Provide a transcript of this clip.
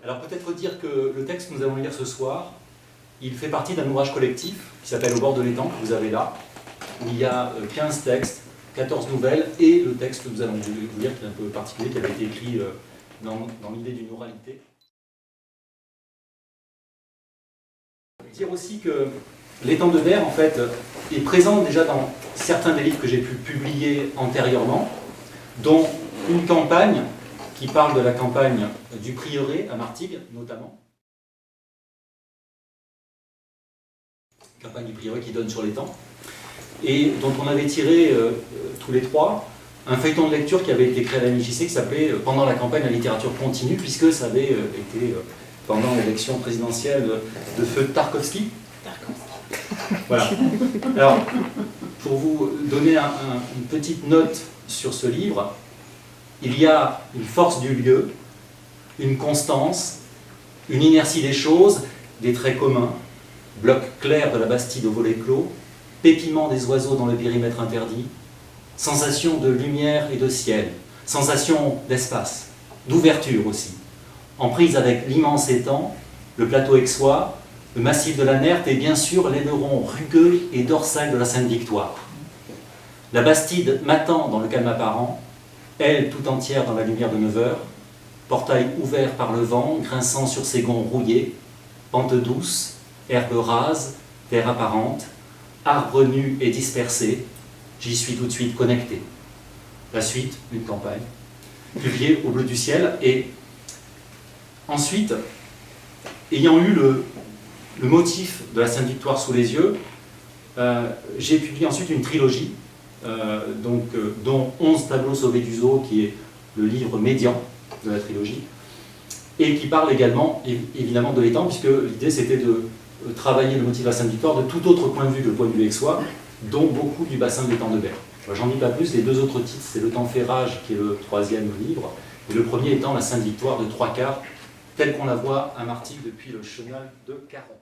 Alors peut-être dire que le texte que nous allons lire ce soir, il fait partie d'un ouvrage collectif qui s'appelle Au bord de l'étang, que vous avez là, où il y a 15 textes, 14 nouvelles, et le texte que nous allons vous lire, qui est un peu particulier, qui avait été écrit dans l'idée d'une oralité. Dire aussi que l'étang de Berre, en fait, est présent déjà dans certains des livres que j'ai pu publier antérieurement, dont une campagne qui parle de la campagne du prieuré à Martigues, notamment. Campagne du prieuré qui donne sur l'étang, et dont on avait tiré tous les trois un feuilleton de lecture qui avait été créé à la MJC qui s'appelait « Pendant la campagne, la littérature continue », puisque ça avait été pendant l'élection présidentielle de feu Tarkovsky. Voilà. Alors, pour vous donner une petite note sur ce livre, il y a une force du lieu, une constance, une inertie des choses, des traits communs, bloc clair de la Bastide au volet clos, pétillement des oiseaux dans le périmètre interdit, sensation de lumière et de ciel, sensation d'espace, d'ouverture aussi, en prise avec l'immense étang, le plateau aixois, le massif de la Nerte et bien sûr l'aileron rugueux et dorsal de la Sainte-Victoire. La Bastide m'attend dans le calme apparent, elle tout entière dans la lumière de 9 heures, portail ouvert par le vent, grinçant sur ses gonds rouillés, pente douce, herbe rase, terre apparente, arbres nus et dispersés, j'y suis tout de suite connecté. La suite, une campagne, publiée au bleu du ciel, et ensuite, ayant eu le motif de la Sainte-Victoire sous les yeux, j'ai publié ensuite une trilogie, dont 11 tableaux sauvés du zoo, qui est le livre médian de la trilogie, et qui parle également, évidemment, de l'étang, puisque l'idée c'était de travailler le motif de la Sainte-Victoire de tout autre point de vue que le point de vue aixois, dont beaucoup du bassin de l'étang de Berre. J'en dis pas plus, les deux autres titres, c'est Le Tempérage, qui est le 3e livre, et le premier étant la Sainte-Victoire de 3/4, telle qu'on la voit à Martigues depuis le chenal de Caron.